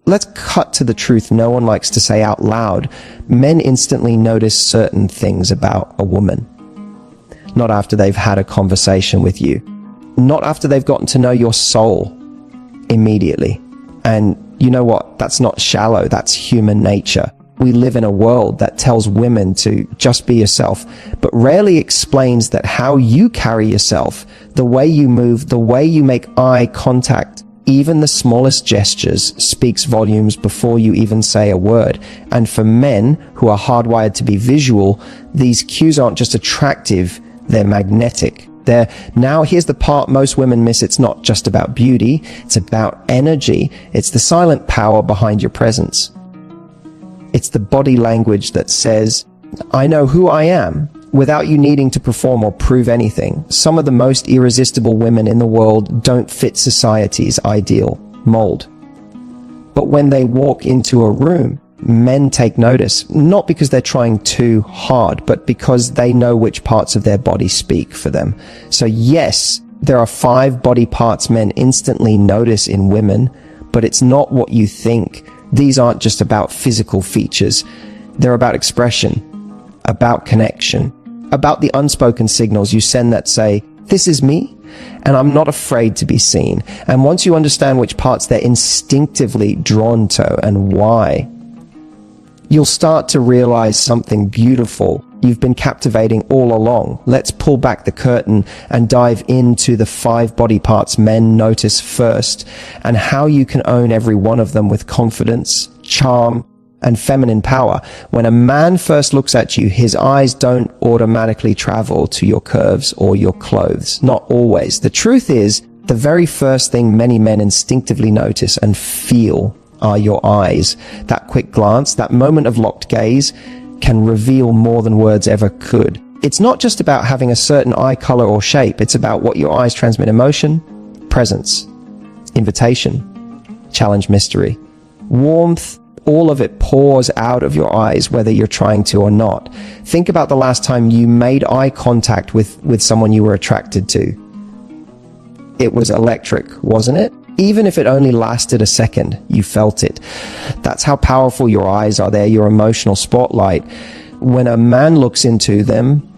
let's cut to the truth no one likes to say out loud. Men instantly notice certain things about a woman. Not after they've had a conversation with you. Not after they've gotten to know your soul immediately. And you know what? That's not shallow. That's human nature. We live in a world that tells women to just be yourself, but rarely explains that how you carry yourself, the way you move, the way you make eye contact, even the smallest gestures speaks volumes before you even say a word. And for men who are hardwired to be visual, these cues aren't just attractive, they're magnetic. Now here's the part most women miss. It's not just about beauty, it's about energy. It's the silent power behind your presence. It's the body language that says, I know who I am, without you needing to perform or prove anything. Some of the most irresistible women in the world don't fit society's ideal mold. But when they walk into a room, men take notice, not because they're trying too hard, but because they know which parts of their body speak for them. So yes, there are 5 body parts men instantly notice in women, but it's not what you think. These aren't just about physical features. They're about expression, about connection, about the unspoken signals you send that say, this is me, and I'm not afraid to be seen. And once you understand which parts they're instinctively drawn to and why, you'll start to realize something beautiful you've been captivating all along. Let's pull back the curtain and dive into the 5 body parts men notice first, and how you can own every one of them with confidence, charm, and feminine power. When a man first looks at you, his eyes don't automatically travel to your curves or your clothes. Not always. The truth is, the very first thing many men instinctively notice and feel are your eyes. That quick glance, that moment of locked gaze, can reveal more than words ever could. It's not just about having a certain eye color or shape. It's about what your eyes transmit: emotion, presence, invitation, challenge, mystery, warmth. All of it pours out of your eyes, whether you're trying to or not. Think about the last time you made eye contact with someone you were attracted to. It was electric, wasn't it? Even if it only lasted a second, you felt it. That's how powerful your eyes are. They're your emotional spotlight. When a man looks into them,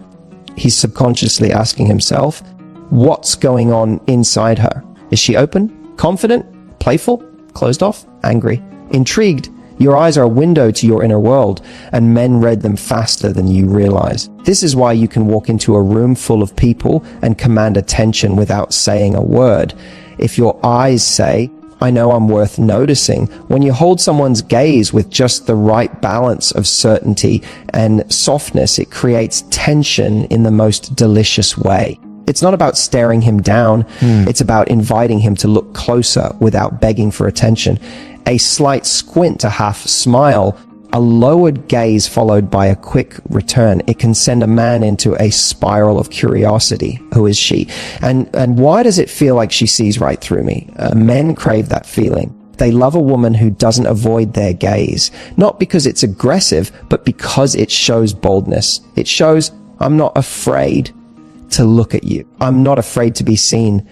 he's subconsciously asking himself, what's going on inside her? Is she open, confident, playful, closed off, angry, intrigued? Your eyes are a window to your inner world, and men read them faster than you realize. This is why you can walk into a room full of people and command attention without saying a word. If your eyes say, I know I'm worth noticing, when you hold someone's gaze with just the right balance of certainty and softness, it creates tension in the most delicious way. It's not about staring him down. It's about inviting him to look closer without begging for attention. A slight squint, a half smile, a lowered gaze followed by a quick return. It can send a man into a spiral of curiosity. Who is she? And why does it feel like she sees right through me? Men crave that feeling. They love a woman who doesn't avoid their gaze, not because it's aggressive, but because it shows boldness. It shows, I'm not afraid to look at you. I'm not afraid to be seen.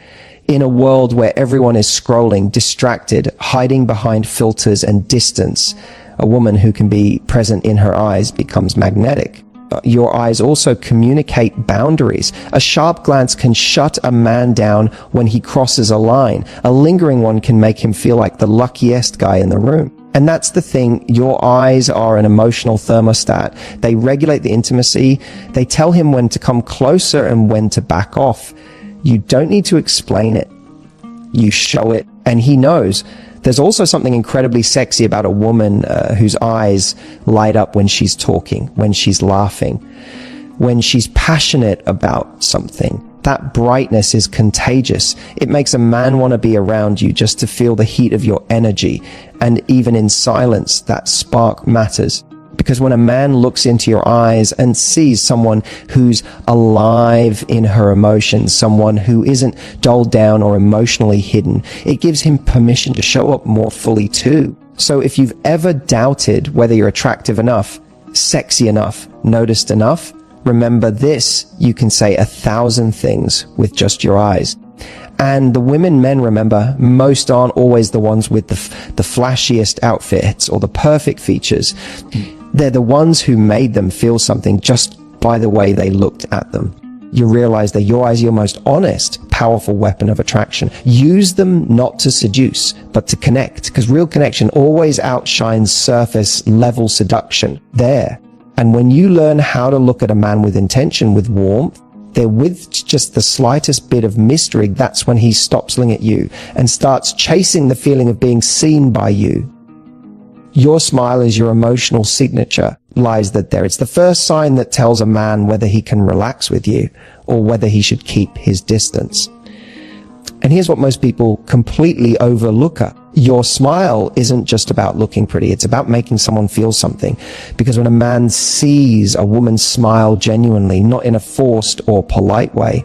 In a world where everyone is scrolling, distracted, hiding behind filters and distance, a woman who can be present in her eyes becomes magnetic. Your eyes also communicate boundaries. A sharp glance can shut a man down when he crosses a line. A lingering one can make him feel like the luckiest guy in the room. And that's the thing, your eyes are an emotional thermostat. They regulate the intimacy. They tell him when to come closer and when to back off. You don't need to explain it. You show it, and he knows. There's also something incredibly sexy about a woman whose eyes light up when she's talking, when she's laughing, when she's passionate about something. That brightness is contagious. It makes a man want to be around you just to feel the heat of your energy. And even in silence, that spark matters. Because when a man looks into your eyes and sees someone who's alive in her emotions, someone who isn't dulled down or emotionally hidden, it gives him permission to show up more fully too. So if you've ever doubted whether you're attractive enough, sexy enough, noticed enough, remember this: you can say 1,000 things with just your eyes. And the women men, remember, most aren't always the ones with the flashiest outfits or the perfect features. They're the ones who made them feel something just by the way they looked at them. You realize that your eyes are your most honest, powerful weapon of attraction. Use them not to seduce, but to connect, because real connection always outshines surface level seduction there. And when you learn how to look at a man with intention, with warmth, they're with just the slightest bit of mystery, that's when he stops looking at you and starts chasing the feeling of being seen by you. Your smile is your emotional signature, lies that there. It's the first sign that tells a man whether he can relax with you or whether he should keep his distance. And here's what most people completely overlook. Your smile isn't just about looking pretty. It's about making someone feel something. Because when a man sees a woman smile genuinely, not in a forced or polite way,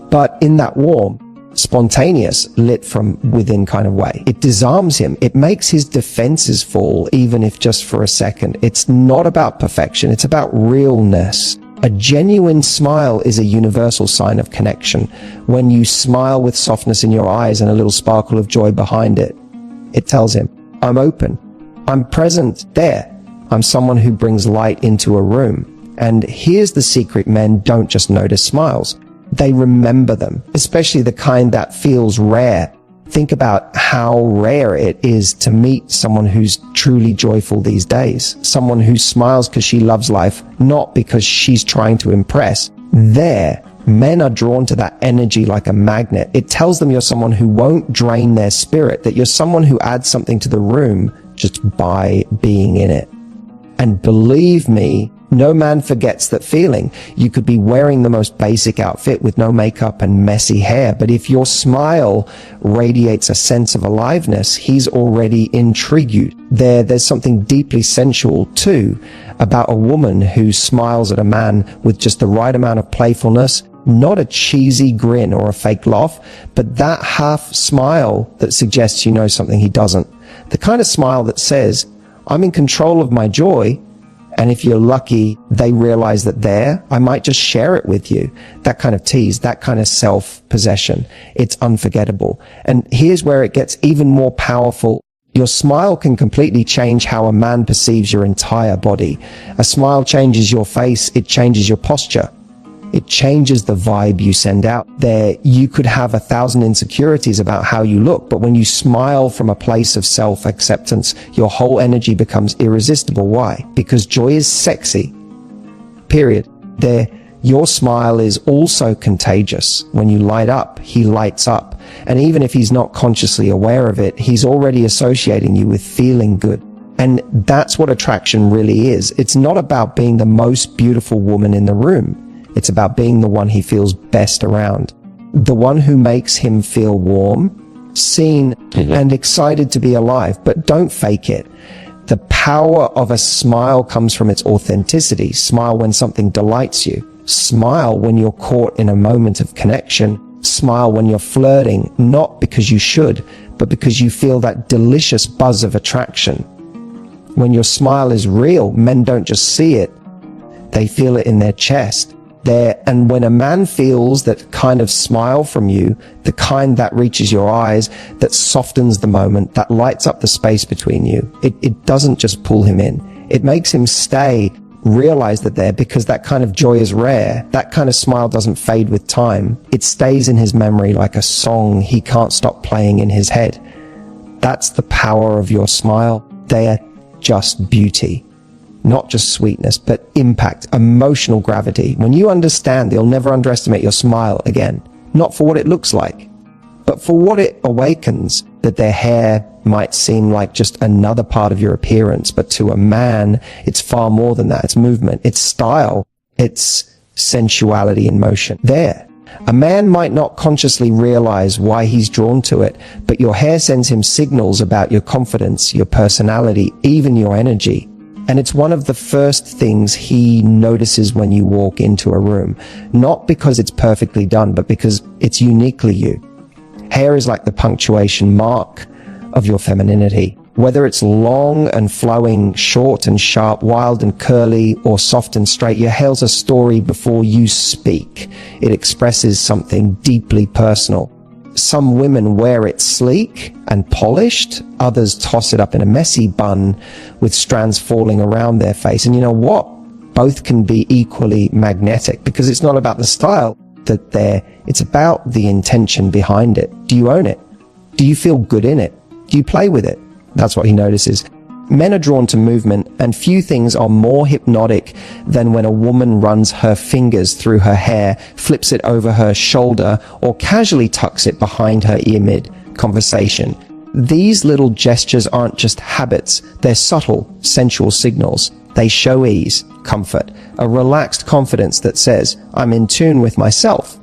but in that warm, spontaneous, lit from within kind of way, it disarms him. It makes his defenses fall, even if just for a second. It's not about perfection. It's about realness. A genuine smile is a universal sign of connection. When you smile with softness in your eyes and a little sparkle of joy behind it, it tells him, I'm open. I'm present there. I'm someone who brings light into a room. And here's the secret: men don't just notice smiles. They remember them, especially the kind that feels rare. Think about how rare it is to meet someone who's truly joyful these days. Someone who smiles because she loves life, not because she's trying to impress. There, men are drawn to that energy like a magnet. It tells them you're someone who won't drain their spirit, that you're someone who adds something to the room just by being in it. And believe me, no man forgets that feeling. You could be wearing the most basic outfit with no makeup and messy hair, but if your smile radiates a sense of aliveness, he's already intrigued. There's something deeply sensual too about a woman who smiles at a man with just the right amount of playfulness, not a cheesy grin or a fake laugh, but that half smile that suggests you know something he doesn't. The kind of smile that says, I'm in control of my joy. And if you're lucky, they realize that I might just share it with you. That kind of tease, that kind of self-possession, it's unforgettable. And here's where it gets even more powerful. Your smile can completely change how a man perceives your entire body. A smile changes your face, it changes your posture. It changes the vibe you send out. There, you could have 1,000 insecurities about how you look, but when you smile from a place of self-acceptance, your whole energy becomes irresistible. Why? Because joy is sexy. Period. There, your smile is also contagious. When you light up, he lights up. And even if he's not consciously aware of it, he's already associating you with feeling good. And that's what attraction really is. It's not about being the most beautiful woman in the room. It's about being the one he feels best around. The one who makes him feel warm, seen, and excited to be alive. But don't fake it. The power of a smile comes from its authenticity. Smile when something delights you. Smile when you're caught in a moment of connection. Smile when you're flirting, not because you should, but because you feel that delicious buzz of attraction. When your smile is real, men don't just see it. They feel it in their chest. And when a man feels that kind of smile from you, the kind that reaches your eyes, that softens the moment, that lights up the space between you, it doesn't just pull him in. It makes him stay, realize that because that kind of joy is rare. That kind of smile doesn't fade with time. It stays in his memory like a song he can't stop playing in his head. That's the power of your smile. They're just beauty. Not just sweetness, but impact, emotional gravity. When you understand, you'll never underestimate your smile again. Not for what it looks like, but for what it awakens. That their hair might seem like just another part of your appearance, but to a man, it's far more than that. It's movement, it's style, it's sensuality in motion. A man might not consciously realize why he's drawn to it, but your hair sends him signals about your confidence, your personality, even your energy. And it's one of the first things he notices when you walk into a room. Not because it's perfectly done, but because it's uniquely you. Hair is like the punctuation mark of your femininity. Whether it's long and flowing, short and sharp, wild and curly, or soft and straight, your hair's a story before you speak. It expresses something deeply personal. Some women wear it sleek and polished. Others toss it up in a messy bun with strands falling around their face. And you know what? Both can be equally magnetic, because it's not about the style it's about the intention behind it. Do you own it? Do you feel good in it? Do you play with it? That's what he notices. Men are drawn to movement, and few things are more hypnotic than when a woman runs her fingers through her hair, flips it over her shoulder, or casually tucks it behind her ear mid-conversation. These little gestures aren't just habits, they're subtle, sensual signals. They show ease, comfort, a relaxed confidence that says, I'm in tune with myself.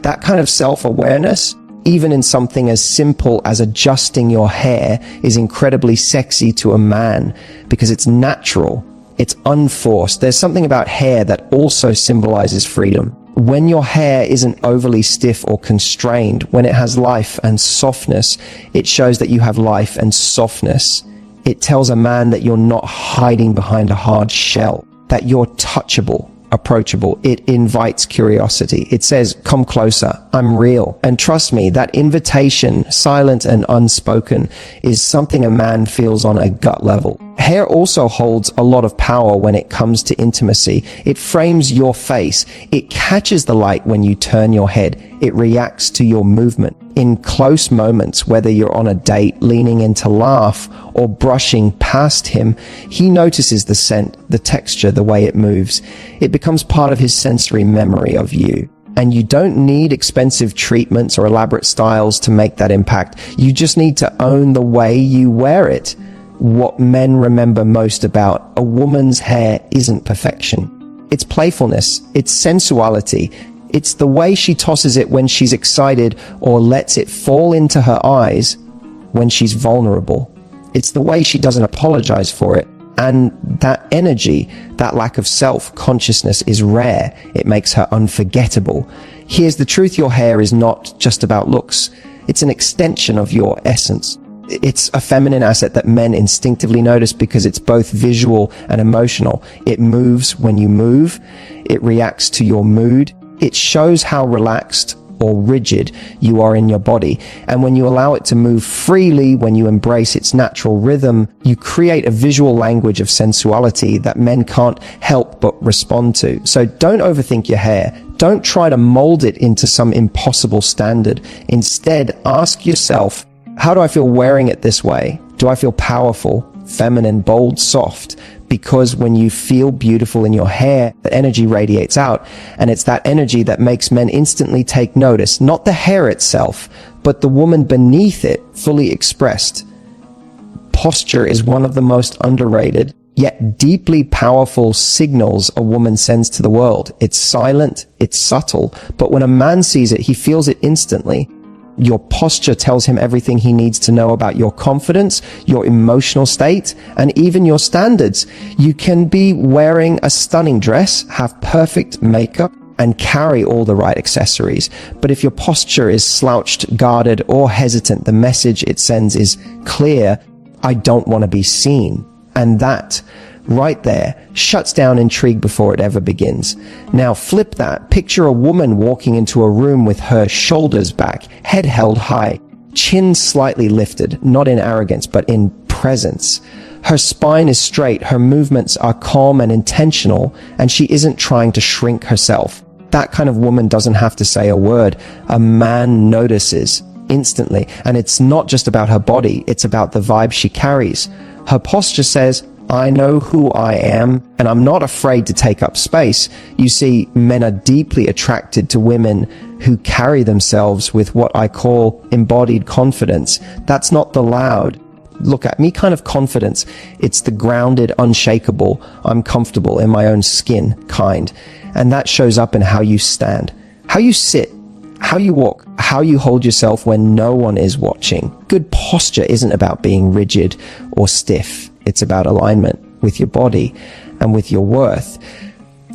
That kind of self-awareness, even in something as simple as adjusting your hair, is incredibly sexy to a man because it's natural, it's unforced. There's something about hair that also symbolizes freedom. When your hair isn't overly stiff or constrained, when it has life and softness, it shows that you have life and softness. It tells a man that you're not hiding behind a hard shell, that you're touchable, approachable. It invites curiosity. It says, come closer, I'm real. And trust me, that invitation, silent and unspoken, is something a man feels on a gut level. Hair also holds a lot of power when it comes to intimacy. It frames your face. It catches the light when you turn your head. It reacts to your movement. In close moments, whether you're on a date, leaning in to laugh, or brushing past him, he notices the scent, the texture, the way it moves. It becomes part of his sensory memory of you. And you don't need expensive treatments or elaborate styles to make that impact. You just need to own the way you wear it. What men remember most about a woman's hair isn't perfection. It's playfulness. It's sensuality. It's the way she tosses it when she's excited or lets it fall into her eyes when she's vulnerable. It's the way she doesn't apologize for it. And that energy, that lack of self-consciousness is rare. It makes her unforgettable. Here's the truth: your hair is not just about looks. It's an extension of your essence. It's a feminine asset that men instinctively notice because it's both visual and emotional. It moves when you move. It reacts to your mood. It shows how relaxed or rigid you are in your body. And when you allow it to move freely, when you embrace its natural rhythm, you create a visual language of sensuality that men can't help but respond to. So don't overthink your hair. Don't try to mold it into some impossible standard. Instead, ask yourself, how do I feel wearing it this way? Do I feel powerful, feminine, bold, soft? Because when you feel beautiful in your hair, the energy radiates out, and it's that energy that makes men instantly take notice, not the hair itself, but the woman beneath it, fully expressed. Posture is one of the most underrated, yet deeply powerful signals a woman sends to the world. It's silent, it's subtle, but when a man sees it, he feels it instantly. Your posture tells him everything he needs to know about your confidence, your emotional state, and even your standards. You can be wearing a stunning dress, have perfect makeup, and carry all the right accessories. But if your posture is slouched, guarded, or hesitant, the message it sends is clear: I don't want to be seen. And that right there shuts down intrigue before it ever begins. Now flip that. Picture a woman walking into a room with her shoulders back, head held high, chin slightly lifted, not in arrogance, but in presence. Her spine is straight, her movements are calm and intentional, and she isn't trying to shrink herself. That kind of woman doesn't have to say a word. A man notices instantly. And it's not just about her body, it's about the vibe she carries. Her posture says, I know who I am, and I'm not afraid to take up space. You see, men are deeply attracted to women who carry themselves with what I call embodied confidence. That's not the loud, look at me kind of confidence. It's the grounded, unshakable, I'm comfortable in my own skin kind. And that shows up in how you stand, how you sit, how you walk, how you hold yourself when no one is watching. Good posture isn't about being rigid or stiff. It's about alignment with your body and with your worth.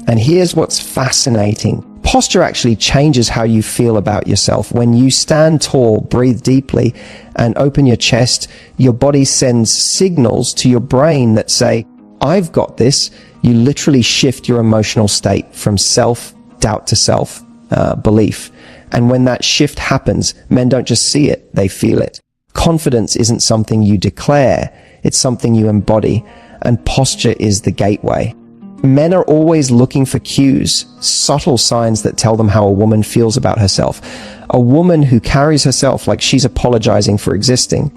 And here's what's fascinating. Posture actually changes how you feel about yourself. When you stand tall, breathe deeply, and open your chest, your body sends signals to your brain that say, I've got this. You literally shift your emotional state from self-doubt to self-belief. And when that shift happens, men don't just see it, they feel it. Confidence isn't something you declare, it's something you embody, and posture is the gateway. Men are always looking for cues, subtle signs that tell them how a woman feels about herself. A woman who carries herself like she's apologizing for existing,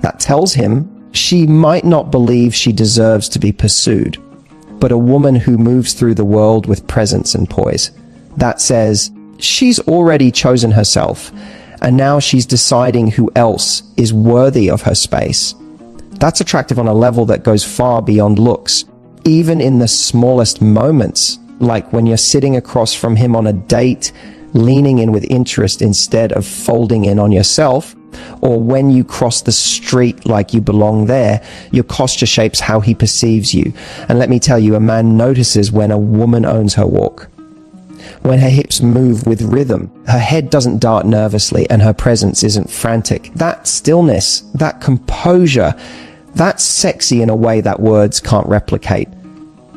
that tells him she might not believe she deserves to be pursued. But a woman who moves through the world with presence and poise, that says she's already chosen herself, and now she's deciding who else is worthy of her space. That's attractive on a level that goes far beyond looks. Even in the smallest moments, like when you're sitting across from him on a date, leaning in with interest instead of folding in on yourself, or when you cross the street like you belong there, your posture shapes how he perceives you. And let me tell you, a man notices when a woman owns her walk. When her hips move with rhythm, her head doesn't dart nervously, and her presence isn't frantic. That stillness, that composure, that's sexy in a way that words can't replicate.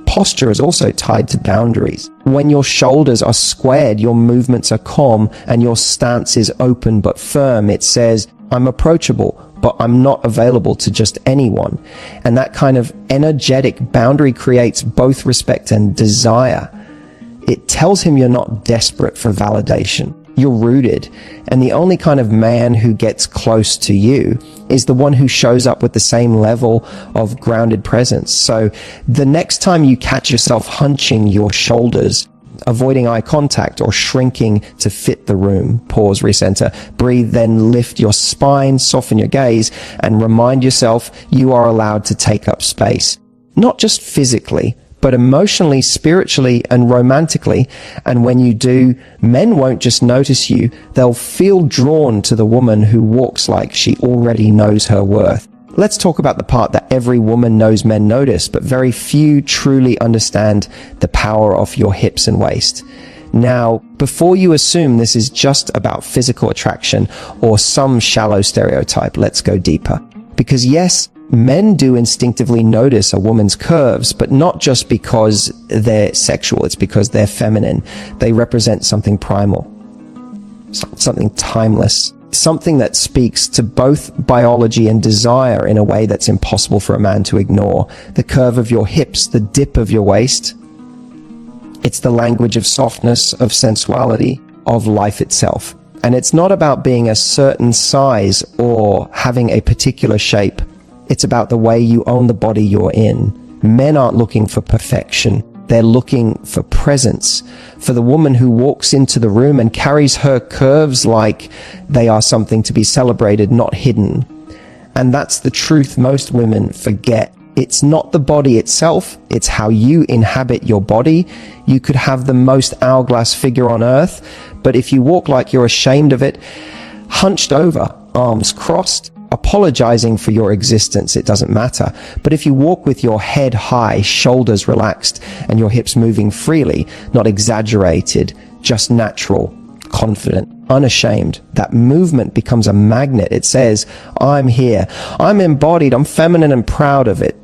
Posture is also tied to boundaries. When your shoulders are squared, your movements are calm, and your stance is open but firm. It says, I'm approachable, but I'm not available to just anyone. And that kind of energetic boundary creates both respect and desire. It tells him you're not desperate for validation. You're rooted. And the only kind of man who gets close to you is the one who shows up with the same level of grounded presence. So the next time you catch yourself hunching your shoulders, avoiding eye contact, or shrinking to fit the room, pause, recenter, breathe, then lift your spine, soften your gaze, and remind yourself you are allowed to take up space. Not just physically, but emotionally, spiritually, and romantically. And when you do, men won't just notice you, they'll feel drawn to the woman who walks like she already knows her worth. Let's talk about the part that every woman knows men notice, but very few truly understand: the power of your hips and waist. Now, before you assume this is just about physical attraction or some shallow stereotype, let's go deeper. Because yes, men do instinctively notice a woman's curves, but not just because they're sexual, it's because they're feminine. They represent something primal, something timeless, something that speaks to both biology and desire in a way that's impossible for a man to ignore. The curve of your hips, the dip of your waist, it's the language of softness, of sensuality, of life itself. And it's not about being a certain size or having a particular shape. It's about the way you own the body you're in. Men aren't looking for perfection. They're looking for presence, for the woman who walks into the room and carries her curves like they are something to be celebrated, not hidden. And that's the truth most women forget. It's not the body itself, it's how you inhabit your body. You could have the most hourglass figure on earth, but if you walk like you're ashamed of it, hunched over, arms crossed, apologizing for your existence, it doesn't matter. But if you walk with your head high, shoulders relaxed, and your hips moving freely, not exaggerated, just natural, confident, unashamed, that movement becomes a magnet. It says, I'm here, I'm embodied, I'm feminine and proud of it.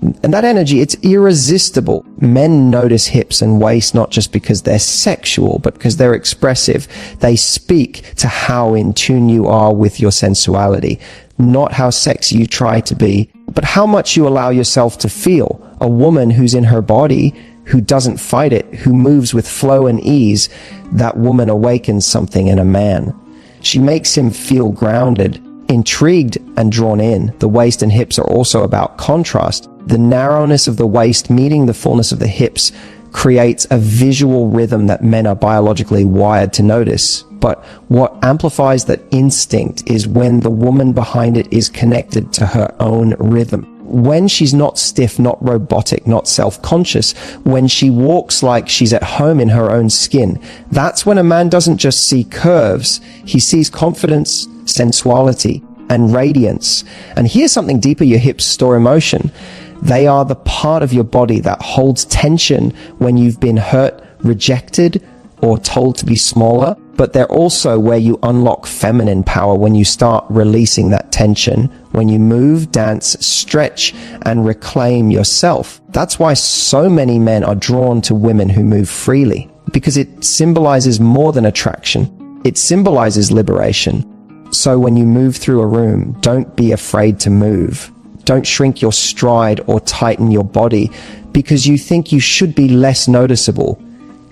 And that energy, it's irresistible. Men notice hips and waist not just because they're sexual, but because they're expressive. They speak to how in tune you are with your sensuality, not how sexy you try to be, but how much you allow yourself to feel. A woman who's in her body, who doesn't fight it, who moves with flow and ease, that woman awakens something in a man. She makes him feel grounded, intrigued, and drawn in. The waist and hips are also about contrast. The narrowness of the waist meeting the fullness of the hips creates a visual rhythm that men are biologically wired to notice. But what amplifies that instinct is when the woman behind it is connected to her own rhythm. When she's not stiff, not robotic, not self-conscious, when she walks like she's at home in her own skin, that's when a man doesn't just see curves, he sees confidence, sensuality, and radiance. And here's something deeper: your hips store emotion. They are the part of your body that holds tension when you've been hurt, rejected, or told to be smaller. But they're also where you unlock feminine power, when you start releasing that tension, when you move, dance, stretch, and reclaim yourself. That's why so many men are drawn to women who move freely. because it symbolizes more than attraction. It symbolizes liberation. So when you move through a room, don't be afraid to move. Don't shrink your stride or tighten your body because you think you should be less noticeable.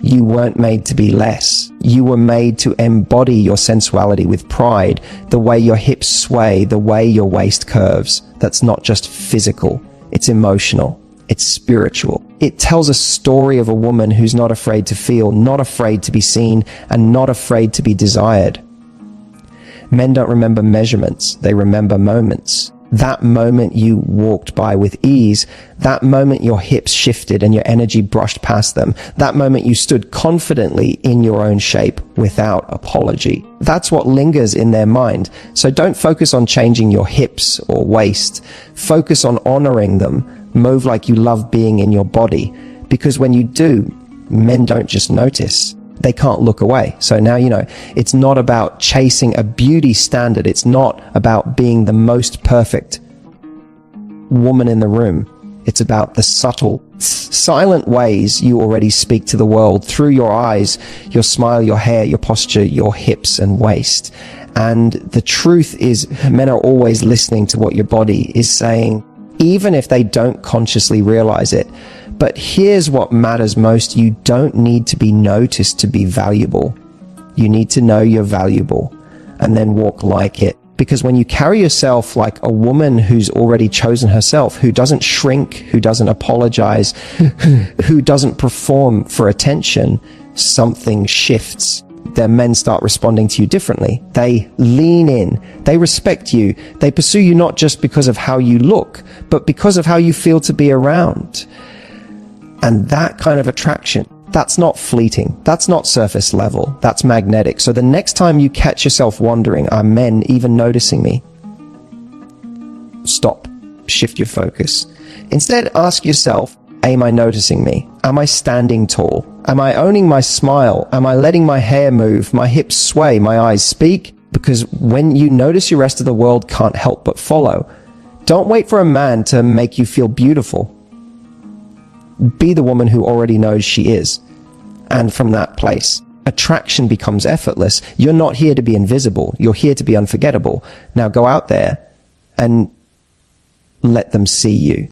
You weren't made to be less. You were made to embody your sensuality with pride, the way your hips sway, the way your waist curves. That's not just physical, it's emotional, it's spiritual. It tells a story of a woman who's not afraid to feel, not afraid to be seen, and not afraid to be desired. Men don't remember measurements, they remember moments. That moment you walked by with ease, that moment your hips shifted and your energy brushed past them, that moment you stood confidently in your own shape without apology. That's what lingers in their mind. So don't focus on changing your hips or waist. Focus on honoring them. Move like you love being in your body. Because when you do, men don't just notice. They can't look away. So now you know, it's not about chasing a beauty standard. It's not about being the most perfect woman in the room. It's about the subtle, silent ways you already speak to the world through your eyes, your smile, your hair, your posture, your hips and waist. And the truth is, men are always listening to what your body is saying, even if they don't consciously realize it. But here's what matters most. You don't need to be noticed to be valuable. You need to know you're valuable and then walk like it. Because when you carry yourself like a woman who's already chosen herself, who doesn't shrink, who doesn't apologize, who doesn't perform for attention, something shifts. Their men start responding to you differently. They lean in. They respect you. They pursue you not just because of how you look, but because of how you feel to be around. And that kind of attraction, that's not fleeting. That's not surface level. That's magnetic. So the next time you catch yourself wondering, are men even noticing me? Stop. Shift your focus. Instead, ask yourself, am I noticing me? Am I standing tall? Am I owning my smile? Am I letting my hair move, my hips sway, my eyes speak? Because when you notice, your rest of the world can't help but follow. Don't wait for a man to make you feel beautiful. Be the woman who already knows she is. And from that place, attraction becomes effortless. You're not here to be invisible. You're here to be unforgettable. Now go out there and let them see you.